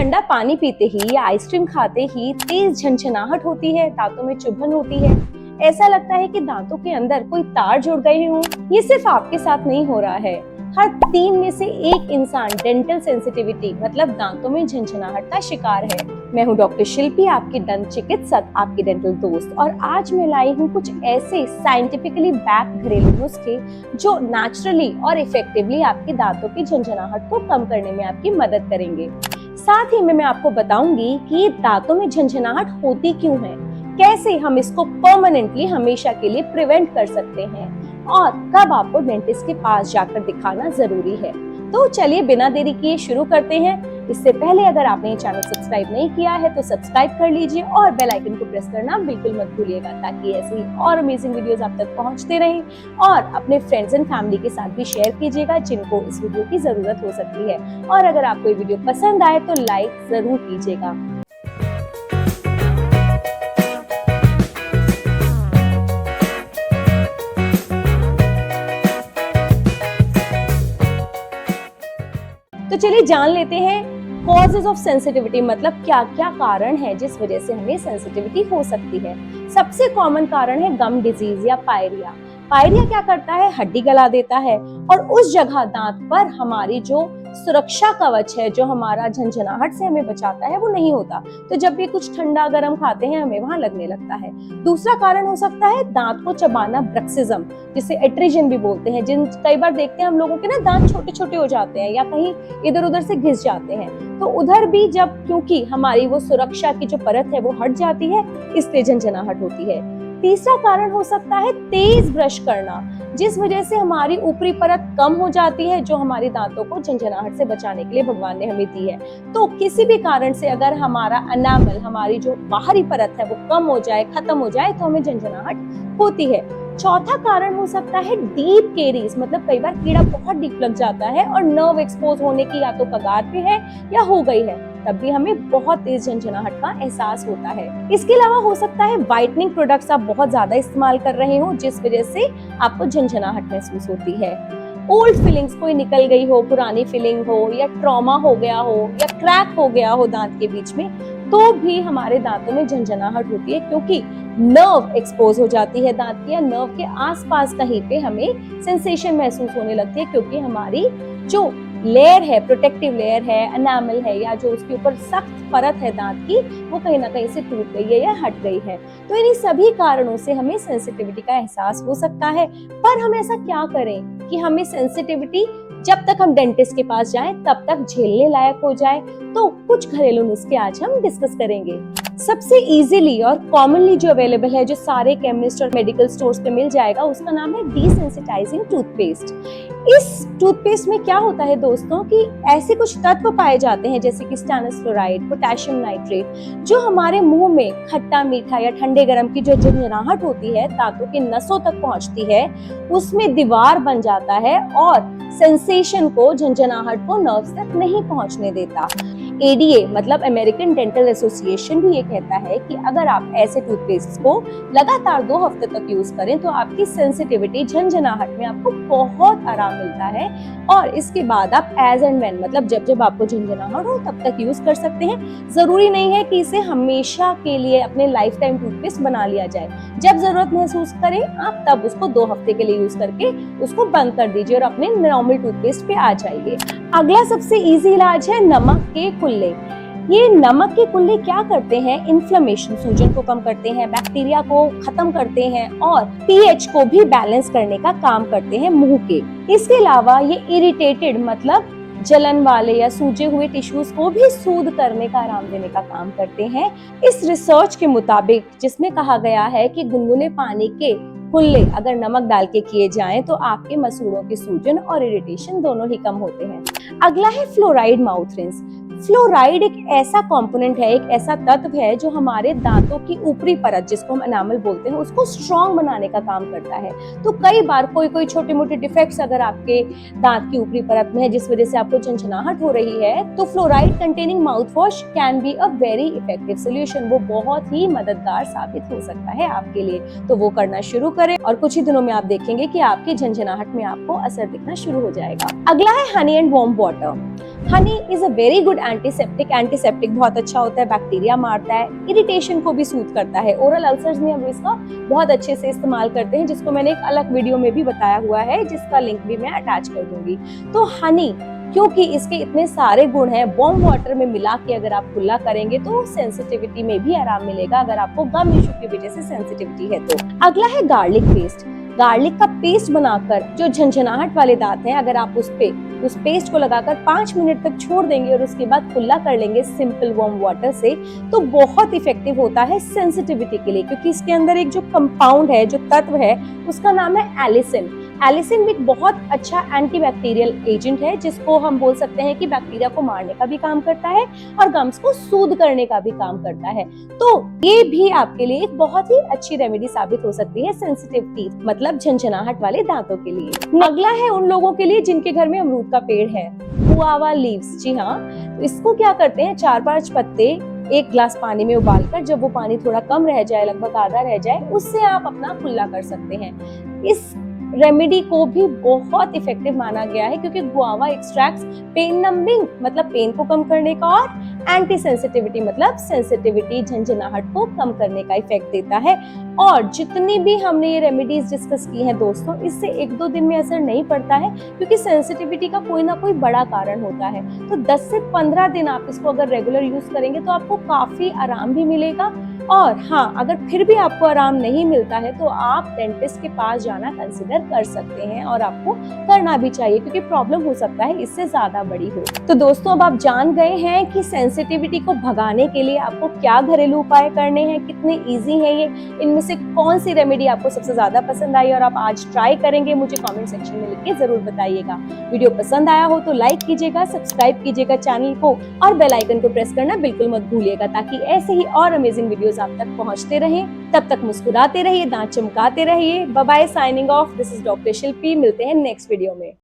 ठंडा पानी पीते ही या आइसक्रीम खाते ही तेज झनझनाहट होती है, दांतों में चुभन होती है, ऐसा लगता है कि दांतों के अंदर कोई तार जुड़ गए हों। ये सिर्फ आपके साथ नहीं हो रहा है, हर 3 में से 1 इंसान डेंटल सेंसिटिविटी मतलब दांतों में झनझनाहट का शिकार है। मैं हूँ डॉक्टर शिल्पी, आपकी दंत चिकित्सक, आपकी डेंटल दोस्त, और आज मैं लाई हूँ कुछ ऐसे साइंटिफिकली बैक घरेलू नुस्खे जो नेचुरली और इफेक्टिवली आपके दांतों की झनझनाहट को कम करने में आपकी मदद करेंगे। साथ ही मैं आपको बताऊंगी कि दांतों में झनझनाहट होती क्यों है, कैसे हम इसको परमानेंटली हमेशा के लिए प्रिवेंट कर सकते हैं और कब आपको डेंटिस्ट के पास जाकर दिखाना जरूरी है। तो चलिए बिना देरी किए शुरू करते हैं। इससे पहले अगर आपने ये चैनल सब्सक्राइब नहीं किया है तो सब्सक्राइब कर लीजिए और बेल आइकन को प्रेस करना बिल्कुल मत भूलिएगा, ताकि ऐसे ही और अमेजिंग वीडियोस आप तक पहुंचते रहें। और अपने फ्रेंड्स एंड फैमिली के साथ भी शेयर कीजिएगा जिनको इस वीडियो की जरूरत हो सकती है। और अगर आपको ये वीडियो पसंद आए तो लाइक जरूर कीजिएगा। तो चलिए जान लेते हैं कॉजेज ऑफ सेंसिटिविटी, मतलब क्या क्या कारण है जिस वजह से हमें सेंसिटिविटी हो सकती है। सबसे कॉमन कारण है गम डिजीज या पायरिया। पायरिया क्या करता है, हड्डी गला देता है और उस जगह दांत पर हमारी जो सुरक्षा कवच है, जो हमारा झनझनाहट से हमें बचाता है, वो नहीं होता। तो जब भी कुछ ठंडा गर्म खाते हैं हमें वहां लगने लगता है। दूसरा कारण हो सकता है दांत को चबाना, ब्रक्सिज्म, जिसे एट्रिजन भी बोलते हैं। जिन कई बार देखते हैं हम लोगों के ना दांत छोटे छोटे हो जाते हैं या कहीं इधर उधर से घिस जाते हैं, तो उधर भी जब क्योंकि हमारी वो सुरक्षा की जो परत है वो हट जाती है, इसलिए झनझनाहट होती है। तीसरा कारण हो सकता है तेज ब्रश करना, जिस वजह से हमारी ऊपरी परत कम हो जाती है, जो हमारी दांतों को झनझनाहट से बचाने के लिए भगवान ने हमें दी है। तो किसी भी कारण से अगर हमारा एनामल, हमारी जो बाहरी परत है वो कम हो जाए, खत्म हो जाए, तो हमें झनझनाहट होती है। चौथा कारण हो सकता है डीप केरीज, मतलब कई बार कीड़ा बहुत डीप लग जाता है और नर्व एक्सपोज होने की या तो कगार पे है या हो गई है, तब भी हमें बहुत तेज झनझनाहट का एहसास होता है। इसके अलावा हो सकता है व्हाइटनिंग प्रोडक्ट्स आप बहुत ज्यादा इस्तेमाल कर रहे हो, जिस वजह से आपको झनझनाहट महसूस होती है। ओल्ड फीलिंग्स कोई निकल गई हो, पुरानी फीलिंग हो, या ट्रॉमा हो गया हो, या क्रैक हो गया हो दांत के बीच में, तो भी हमारे दांतों में झनझनाहट होती है, क्योंकि नर्व एक्सपोज हो जाती है दांत की, या नर्व के आसपास कहीं पे हमें सेंसेशन महसूस होने लगती है, क्योंकि हमारी जो लेयर है, प्रोटेक्टिव लेयर है, एनामल है, या जो उसके ऊपर सख्त परत है दांत की, वो कहीं ना कहीं से टूट गई है या हट गई है। तो इन्हीं सभी कारणों से हमें सेंसिटिविटी का एहसास हो सकता है। पर हम ऐसा क्या करें कि हमें सेंसिटिविटी जब तक हम डेंटिस्ट के पास जाएं तब तक झेलने लायक हो जाए। तो कुछ घरेलू नुस्खे आज हम डिस्कस करेंगे। सबसे इजीली और कॉमनली जो अवेलेबल है, जो सारे केमिस्ट और मेडिकल स्टोर्स पे मिल जाएगा, उसका नाम है डिसेंसिटाइजिंग टूथपेस्ट। इस टूथपेस्ट में क्या होता है दोस्तों कि ऐसे कुछ तत्व पाए जाते हैं जैसे कि स्टैनस फ्लोराइड, पोटेशियम नाइट्रेट, जो हमारे मुंह में खट्टा मीठा या ठंडे गर्म की जो झनझनाहट होती है, दांतों के नसों तक पहुंचती है, उसमें दीवार बन जाता है और सेंसेशन को, झनझनाहट को नर्व्स तक नहीं पहुंचने देता। ADA मतलब अमेरिकन डेंटल एसोसिएशन भी ये कहता है कि अगर आप ऐसे टूथपेस्ट को लगातार 2 हफ्ते तक यूज करें तो आपकी सेंसिटिविटी, झनझनाहट में आपको बहुत आराम मिलता है। और इसके बाद आप एज एंड व्हेन, मतलब जब जब आपको झनझनाहट हो तब तक यूज कर सकते हैं। जरूरी नहीं है कि इसे हमेशा के लिए अपने लाइफ टाइम टूथपेस्ट बना लिया जाए। जब जरूरत महसूस करें आप तब उसको 2 हफ्ते के लिए यूज करके उसको बंद कर दीजिए और अपने नॉर्मल टूथपेस्ट पे आ जाइए। अगला सबसे इजी इलाज है नमक के कुल्ले। ये नमक के कुल्ले क्या करते हैं, इन्फ्लेमेशन, सूजन को कम करते हैं, बैक्टीरिया को खत्म करते हैं और pH को भी बैलेंस करने का काम करते हैं मुंह के। इसके अलावा ये इरिटेटेड मतलब जलन वाले या सूजे हुए टिश्यूज को भी सूद करने का, आराम देने का काम करते हैं। इस रिसर्च के मुताबिक, जिसमें कहा गया है कि गुनगुने पानी के कुल्ले अगर नमक डाल के किए जाएं तो आपके मसूड़ों की सूजन और इरिटेशन दोनों ही कम होते हैं। अगला है फ्लोराइड माउथ रिंस। फ्लोराइड एक ऐसा कंपोनेंट है, एक ऐसा तत्व है जो हमारे दांतों की ऊपरी परत, जिसको हम एनामल बोलते हैं, उसको स्ट्रॉन्ग बनाने का काम करता है। तो कई बार कोई छोटे मोटे डिफेक्ट्स अगर आपके दांत की ऊपरी परत में है जिस वजह से आपको झनझनाहट हो रही है, तो fluoride containing mouth wash can be a very effective solution. वो बहुत ही मददगार साबित हो सकता है आपके लिए, तो वो करना शुरू करें और कुछ ही दिनों में आप देखेंगे कि आपकी झनझनाहट में आपको असर दिखना शुरू हो जाएगा। अगला है honey and warm water. Honey is a very good antiseptic. Antiseptic बहुत अच्छा होता है, बैक्टीरिया मारता है, इरिटेशन को भी सूद करता है। ओरल अल्सर्स में हम इसका बहुत अच्छे से इस्तेमाल करते हैं, जिसको मैंने एक अलग वीडियो में भी बताया हुआ है, जिसका लिंक भी मैं अटैच कर दूंगी। तो हनी, क्योंकि इसके इतने सारे गुण हैं, वार्म वाटर में मिला के अगर आप कुल्ला करेंगे तो सेंसिटिविटी में भी आराम मिलेगा, अगर आपको गम इश्यू की वजह से सेंसिटिविटी है तो। अगला है गार्लिक पेस्ट। गार्लिक का पेस्ट बनाकर जो झंझनाहट वाले दांत हैं, अगर आप उस पेस्ट को लगाकर 5 मिनट तक छोड़ देंगे और उसके बाद कुल्ला कर लेंगे सिंपल वार्म वाटर से, तो बहुत इफेक्टिव होता है सेंसिटिविटी के लिए, क्योंकि इसके अंदर एक जो कंपाउंड है, जो तत्व है, उसका नाम है एलिसिन। एलिसिन एक बहुत अच्छा एंटीबैक्टीरियल एजेंट है, जिसको हम बोल सकते हैं कि बैक्टीरिया को मारने का भी काम करता है और गम्स को सूद करने का भी काम करता है। तो ये भी आपके लिए एक बहुत ही अच्छी रेमेडी साबित हो सकती है सेंसिटिव टीथ, मतलब झंझनाहट वाले दांतों के लिए। अगला है उन लोगों के लिए जिनके घर में अमरूद का पेड़ है, गुआवा लीव्स। जी हाँ, तो इसको क्या करते हैं, 4-5 पत्ते 1 ग्लास पानी में उबालकर, जब वो पानी थोड़ा कम रह जाए, लगभग आधा रह जाए, उससे आप अपना कुल्ला कर सकते हैं। इस रेमेडी को भी बहुत इफेक्टिव माना गया है, क्योंकि गुआवा एक्सट्रैक्ट्स पेन नंबिंग, मतलब पेन को कम करने का, और एंटी सेंसिटिविटी मतलब सेंसिटिविटी, झंझनाहट को कम करने का इफेक्ट देता है। और जितनी भी हमने ये रेमेडीज डिस्कस की हैं दोस्तों, इससे 1-2 दिन में असर नहीं पड़ता है, क्योंकि सेंसिटिविटी का कोई ना कोई बड़ा कारण होता है। तो 10 से 15 दिन आप इसको अगर रेगुलर यूज करेंगे तो आपको काफी आराम भी मिलेगा। और हाँ, अगर फिर भी आपको आराम नहीं मिलता है तो आप डेंटिस्ट के पास जाना कंसिडर कर सकते हैं, और आपको करना भी चाहिए, क्योंकि प्रॉब्लम हो सकता है इससे ज्यादा बड़ी हो। तो दोस्तों, अब आप जान गए हैं कि सेंसिटिविटी को भगाने के लिए आपको क्या घरेलू उपाय करने हैं, कितने इजी है ये, इनमें से कौन सी रेमेडी आपको सबसे ज्यादा पसंद आई और आप आज ट्राई करेंगे, मुझे कमेंट सेक्शन में लिख के जरूर बताइएगा। वीडियो पसंद आया हो तो लाइक कीजिएगा, सब्सक्राइब कीजिएगा चैनल को, और बेल आइकन को प्रेस करना बिल्कुल मत भूलिएगा, ताकि ऐसे ही और अमेजिंग वीडियोस आप तक पहुंचते रहें। तब तक मुस्कुराते रहिए, दांत चमकाते रहिए। Bye bye, signing off, this is doctor Shilpi. मिलते हैं नेक्स्ट वीडियो में।